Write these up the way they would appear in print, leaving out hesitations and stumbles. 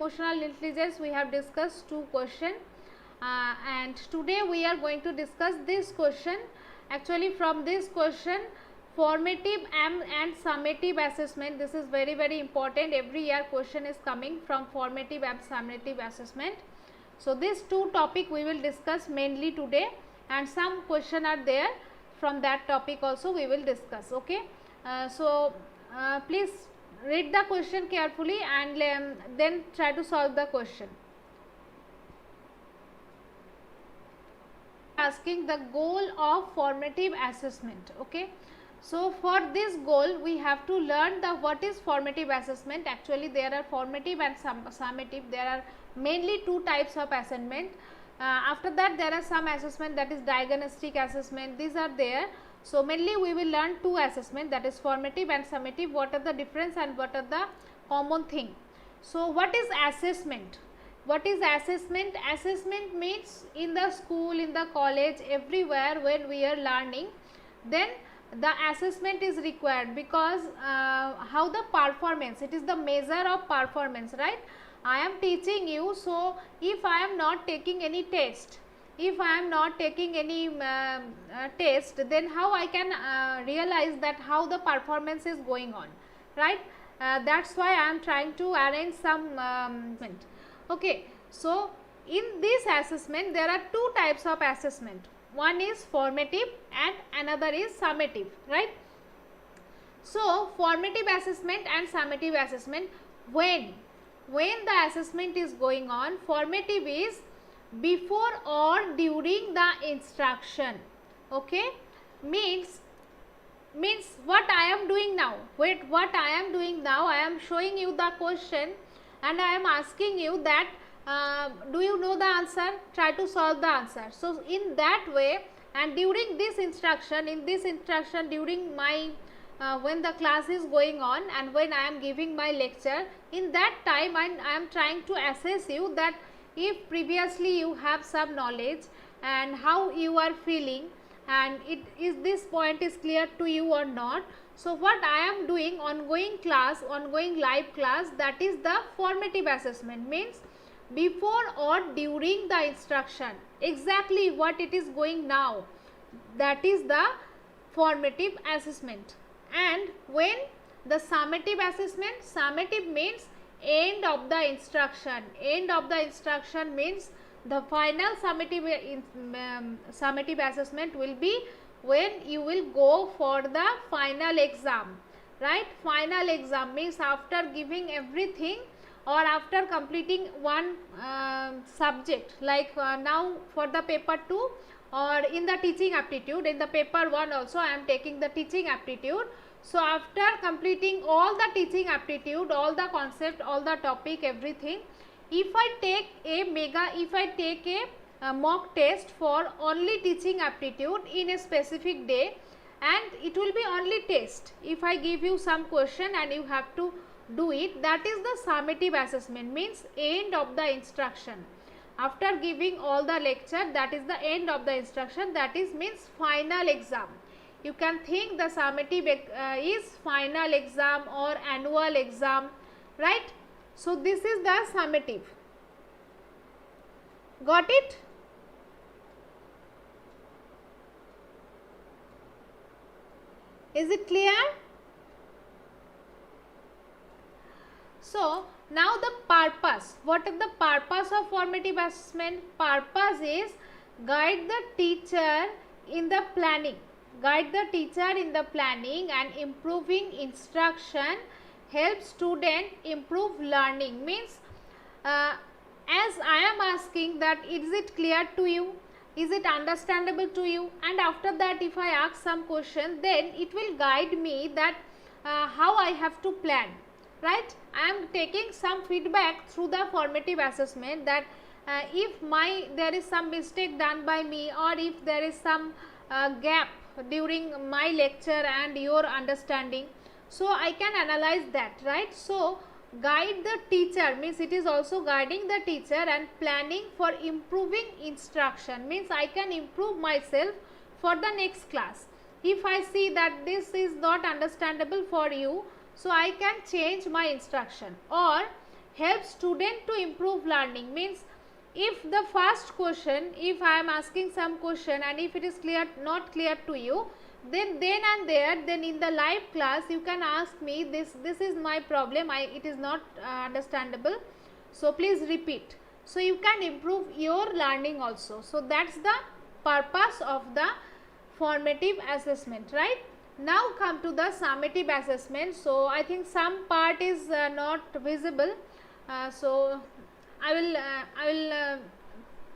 Emotional intelligence we have discussed two questions and today we are going to discuss this question. Actually from this question, formative and summative assessment, this is very important. Every year question is coming from formative and summative assessment. So these two topic we will discuss mainly today, and some question are there from that topic also we will discuss. Okay, please read the question carefully and then try to solve the question. Asking the goal of formative assessment. Okay, so for this goal we have to learn the what is formative assessment. Actually there are formative and summative. There are mainly two types of assessment. After that there are some assessment, that is diagnostic assessment, these are there. So mainly we will learn two assessment, that is formative and summative. What are the difference and what are the common thing. So what is assessment? What is assessment? Assessment means in the school, in the college, everywhere when we are learning, then the assessment is required, because how the performance, it is the measure of performance, right? I am teaching you, so if I am not taking any test, if I am not taking any test, then how I can realize that how the performance is going on, right? That's why I am trying to arrange some okay. So in this assessment there are two types of assessment. One is formative and another is summative, right? So formative assessment and summative assessment, when the assessment is going on, formative is before or during the instruction. Okay, means what I am doing now. Wait, what I am doing now, I am showing you the question and I am asking you that do you know the answer? Try to solve the answer. So in that way, and during this instruction, during my when the class is going on and when I am giving my lecture, in that time I am trying to assess you that if previously you have some knowledge and how you are feeling, and it is this point is clear to you or not. So what I am doing, ongoing class, ongoing live class, that is the formative assessment, means before or during the instruction, exactly what it is going now, that is the formative assessment. And when the summative assessment, summative means end of the instruction. End of the instruction means the final summative assessment will be when you will go for the final exam, right? Final exam means after giving everything or after completing one subject, like now for the paper 2 or in the teaching aptitude, in the paper 1 also I am taking the teaching aptitude. So after completing all the teaching aptitude, all the concept, all the topic, everything, if I take a mock test for only teaching aptitude in a specific day, and it will be only test, if I give you some question and you have to do it, that is the summative assessment, means end of the instruction. After giving all the lecture, that is the end of the instruction, that is means final exam. You can think the summative is final exam or annual exam, right? So this is the summative. Got it? Is it clear? So now the purpose. What is the purpose of formative assessment? Purpose is guide the teacher in the planning. Guide the teacher in the planning and improving instruction, help student improve learning. Means as I am asking that, is it clear to you? Is it understandable to you? And after that if I ask some question, then it will guide me that how I have to plan, right? I am taking some feedback through the formative assessment, that if there is some mistake done by me, or if there is some gap during my lecture and your understanding, so I can analyze that, right? So guide the teacher means it is also guiding the teacher, and planning for improving instruction means I can improve myself for the next class. If I see that this is not understandable for you, so I can change my instruction. Or help student to improve learning. Means if the first question, if I am asking some question and if it is clear, not clear to you, then and there, then in the live class you can ask me, this is my problem, it is not understandable, so please repeat. So you can improve your learning also. So that's the purpose of the formative assessment, right? Now come to the summative assessment. So I think some part is not visible, so I will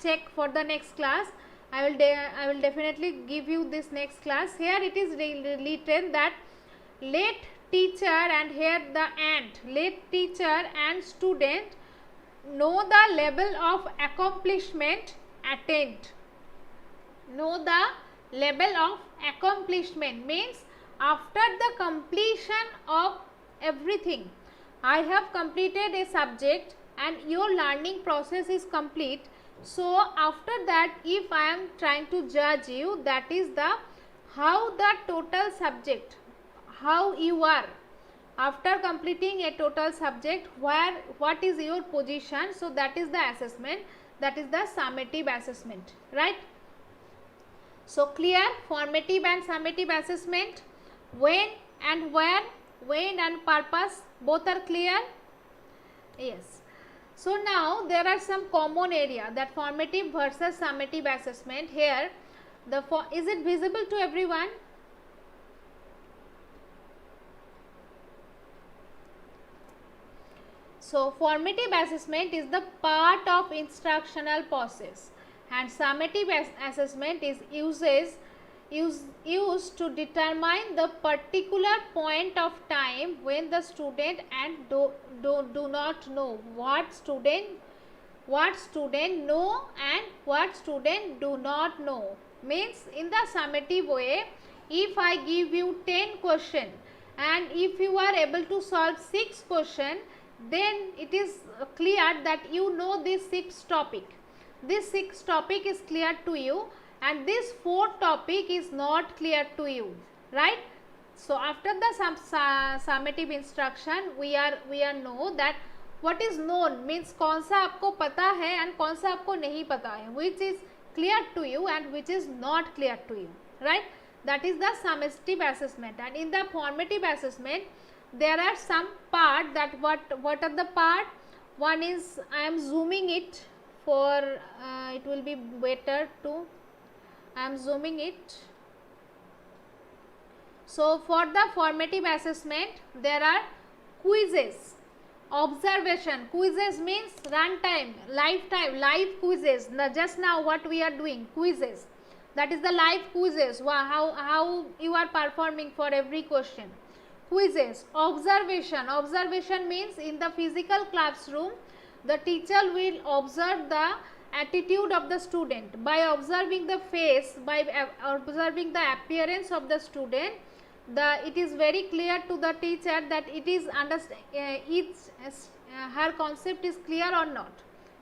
check for the next class. I will definitely give you this next class. Here it is written that let teacher, and here the and, let teacher and student know the level of accomplishment attained. Know the level of accomplishment means after the completion of everything, I have completed a subject and your learning process is complete. So after that, if I am trying to judge you, that is the how the total subject, how you are after completing a total subject, where what is your position. So that is the assessment, that is the summative assessment, right? So clear, formative and summative assessment, when and where, when and purpose, both are clear? Yes. So now there are some common area, that formative versus summative assessment. Here the is it visible to everyone? So formative assessment is the part of instructional process, and summative assessment is used to determine the particular point of time when the student and do not know what student know and what student do not know. Means in the summative way, if I give you 10 question and if you are able to solve 6 question, then it is clear that you know this 6 topic. This 6 topic is clear to you and this 4 topic is not clear to you, right? So after the summative instruction, we are know that what is known means कौन सा आपको पता है and कौन सा आपको नहीं पता है, which is clear to you and which is not clear to you, right? That is the summative assessment. And in the formative assessment, there are some part, that what are the part. One is, I am zooming it for it will be better to, I am zooming it. So for the formative assessment, there are quizzes, observation. Quizzes means run time, live quizzes. Just now what we are doing, quizzes, that is the live quizzes, how you are performing for every question. Quizzes. Observation means in the physical classroom, the teacher will observe the attitude of the student. By observing the face, by observing the appearance of the student, it is very clear to the teacher that it is her concept is clear or not,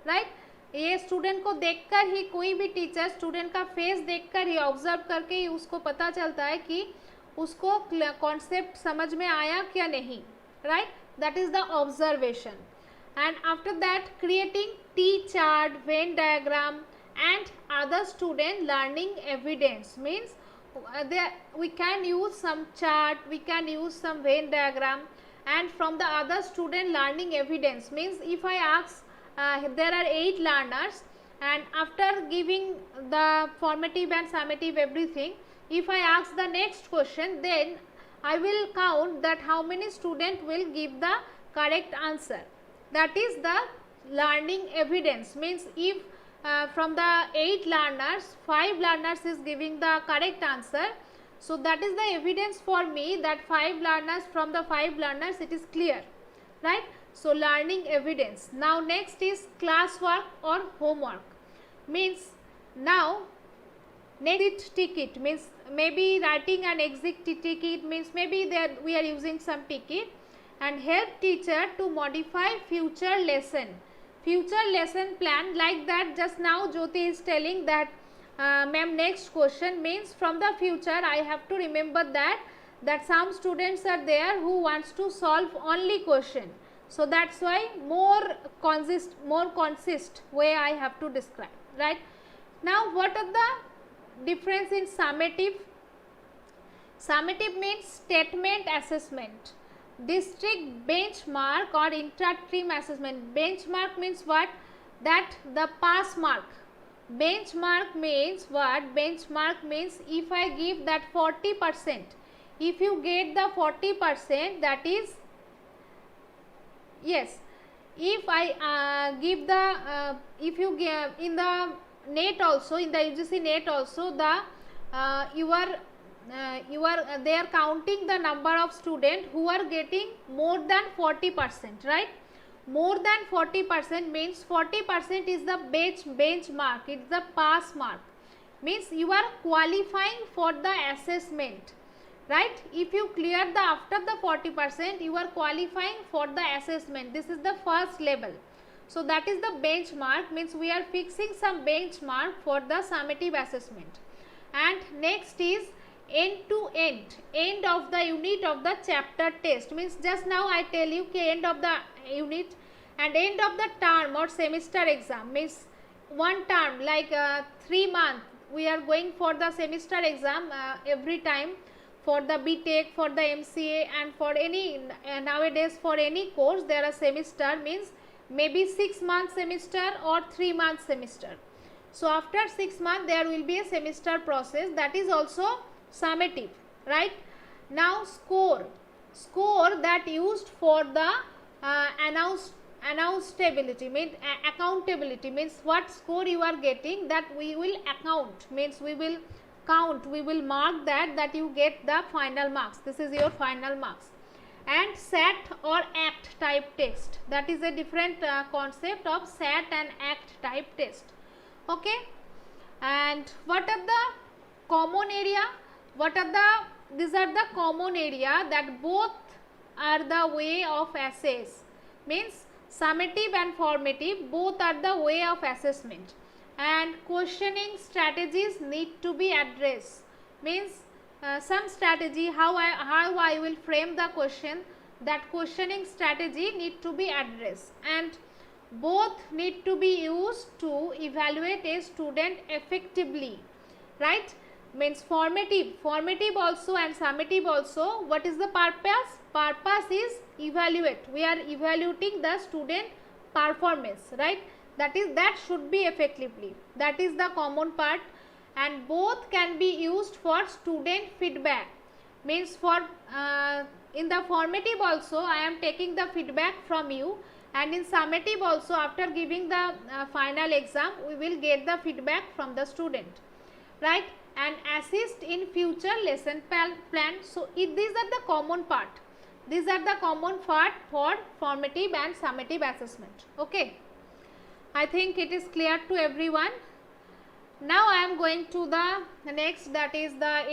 right? ये student को देखकर ही, कोई भी teacher student का face देखकर ही, observe करके ही उसको पता चलता है कि उसको कॉन्सेप्ट समझ में आया क्या नहीं, right? That is the observation. And after that creating T chart, Venn diagram and other student learning evidence. Means we can use some chart, we can use some Venn diagram, and from the other student learning evidence. Means if I ask, there are 8 learners, and after giving the formative and summative everything, if I ask the next question, then I will count that how many students will give the correct answer. That is the learning evidence. Means if from the 8 learners, 5 learners is giving the correct answer, so that is the evidence for me that 5 learners, from the 5 learners it is clear, right? So learning evidence. Now next is classwork or homework. Means now exit ticket, means maybe writing an exit ticket, means maybe there we are using some ticket, and help teacher to modify future lesson plan. Like that, just now Jyoti is telling that ma'am, next question, means from the future I have to remember that some students are there who wants to solve only question. So that's why more consist way I have to describe, right? Now what are the difference in summative? Summative means statement assessment, district benchmark or inter-stream assessment. Benchmark means what? That the pass mark. Benchmark means what? Benchmark means if I give that 40%, if you get the 40%, that is, yes, if I give the if you give in the net also, in the UGC net also, the they are counting the number of students who are getting more than 40%, right? More than 40% means 40% is the benchmark, it's the pass mark, means you are qualifying for the assessment, right? If you clear the after the 40%, you are qualifying for the assessment. This is the first level. So that is the benchmark, means we are fixing some benchmark for the summative assessment. And next is end to end of the unit of the chapter test, means just now I tell you end of the unit and end of the term or semester exam, means one term like 3 months we are going for the semester exam every time for the BTech, for the MCA, and for any nowadays for any course there are semester, means maybe 6 months semester or 3 months semester. So after 6 months there will be a semester process, that is also summative, right? Now score that used for the accountability, means accountability, means what score you are getting, that we will account, means we will count, we will mark that you get the final marks, this is your final marks. And SAT or ACT type test, that is a different concept of SAT and ACT type test, okay? And what are the common area? These are the common area that both are the way of assess, means summative and formative both are the way of assessment. And questioning strategies need to be addressed, means some strategy, how I will frame the question, that questioning strategy need to be addressed, and both need to be used to evaluate a student effectively, right? Means formative also and summative also, what is the purpose? Purpose is evaluate, we are evaluating the student performance, right? That should be effectively, that is the common part. And both can be used for student feedback, means for in the formative also I am taking the feedback from you, and in summative also after giving the final exam we will get the feedback from the student, right? And assist in future lesson plan. So these are the common part, these are the common part for formative and summative assessment, okay? I think it is clear to everyone. Now I am going to the next, that is the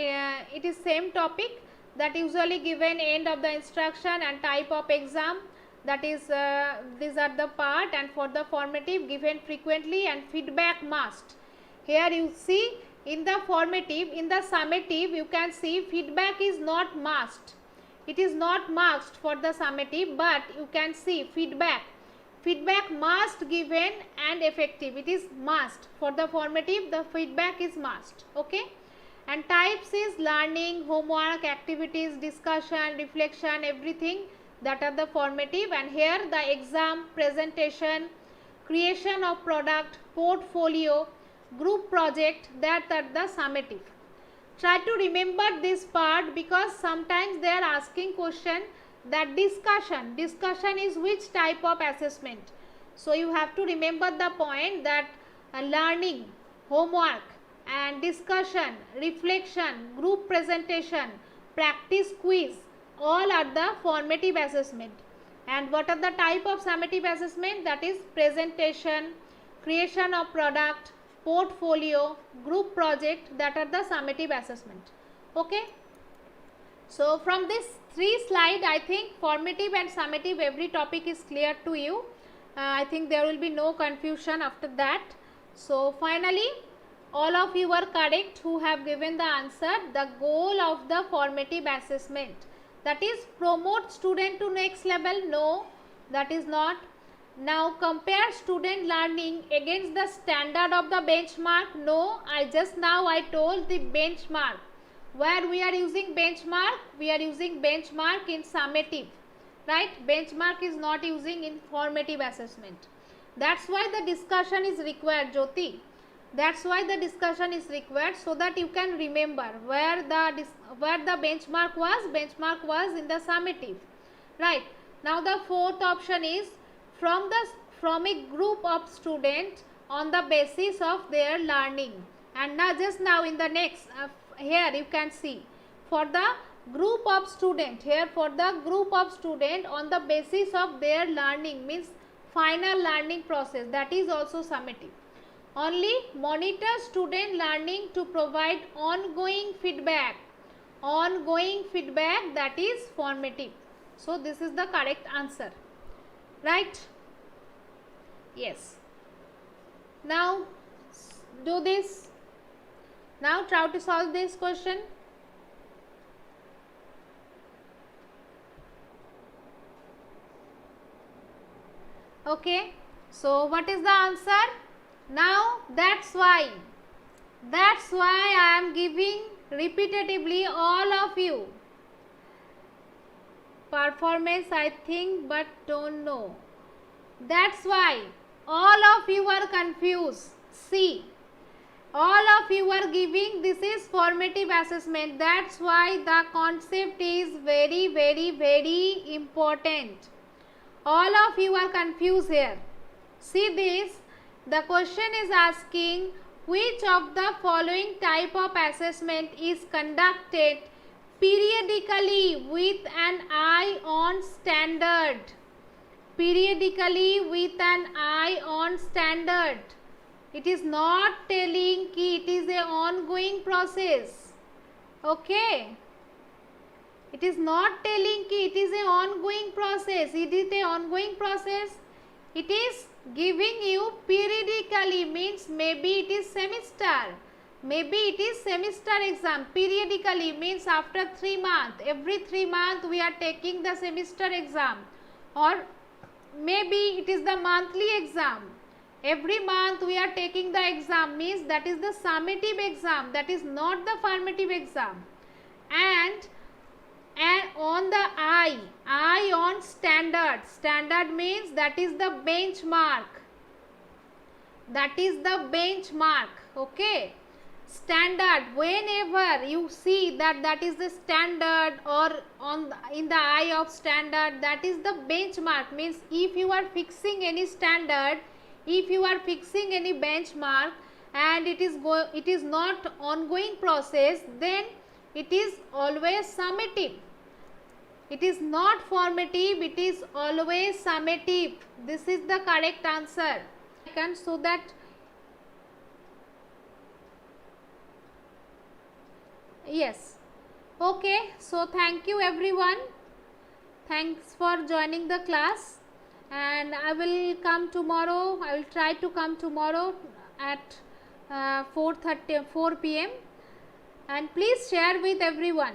it is same topic, that usually given end of the instruction and type of exam, that is these are the part. And for the formative, given frequently and feedback must. Here you see in the formative, in the summative you can see feedback is not must, it is not must for the summative, but you can see feedback must given and effective, it is must. For the formative the feedback is must, okay? And types is learning, homework, activities, discussion, reflection, everything, that are the formative. And here the exam, presentation, creation of product, portfolio, group project, that are the summative. Try to remember this part, because sometimes they are asking question that discussion is which type of assessment. So you have to remember the point that learning, homework and discussion, reflection, group presentation, practice quiz, all are the formative assessment. And what are the type of summative assessment? That is presentation, creation of product, portfolio, group project, that are the summative assessment, okay? So from this 3 slide, I think formative and summative every topic is clear to you. I think there will be no confusion after that. So finally, all of you are correct who have given the answer. The goal of the formative assessment, that is promote student to next level, no. that is not. Now compare student learning against the standard of the benchmark. No, I just now I told the benchmark. Where we are using benchmark? We are using benchmark in summative, right? Benchmark is not using in formative assessment. That's why the discussion is required, Jyoti. That's why the discussion is required, so that you can remember where the benchmark was. Benchmark was in the summative, right? Now the fourth option is from a group of students on the basis of their learning. And now just now in the next here you can see for the group of student, here for the group of student on the basis of their learning means final learning process, that is also summative. Only monitor student learning to provide ongoing feedback, that is formative. So this is the correct answer, right? Yes. Now do this. Now try to solve this question. Okay, so what is the answer? Now that's why I am giving repetitively all of you performance, I think, but don't know. That's why all of you are confused. See, all of you are giving this is formative assessment. That's why the concept is very, very, very important. All of you are confused here. See this, the question is asking which of the following type of assessment is conducted periodically with an eye on standard. Periodically with an eye on standard. It is not telling कि it is a ongoing process. Okay. It is not telling कि it is a ongoing process. It is a ongoing process. It is giving you periodically, means maybe it is semester. Maybe it is semester exam. Periodically means after 3 months. Every 3 months we are taking the semester exam. Or maybe it is the monthly exam. Every month we are taking the exam, means that is the summative exam, that is not the formative exam. And on the eye on standard. Standard means that is the benchmark. That is the benchmark. Okay. Standard, whenever you see that is the standard or in the eye of standard, that is the benchmark. Means if you are fixing any standard, if you are fixing any benchmark and it is not ongoing process, then it is always summative. It is not formative, it is always summative. This is the correct answer. So that yes. Okay, so thank you everyone. Thanks for joining the class, and I will come tomorrow. I will try to come tomorrow at 4 p.m. and please share with everyone.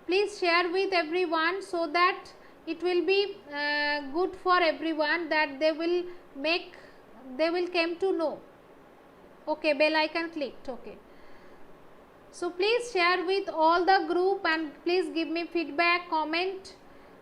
Please share with everyone so that it will be good for everyone, that they will came to know. Okay, bell icon clicked. Okay. So please share with all the group and please give me feedback, comment.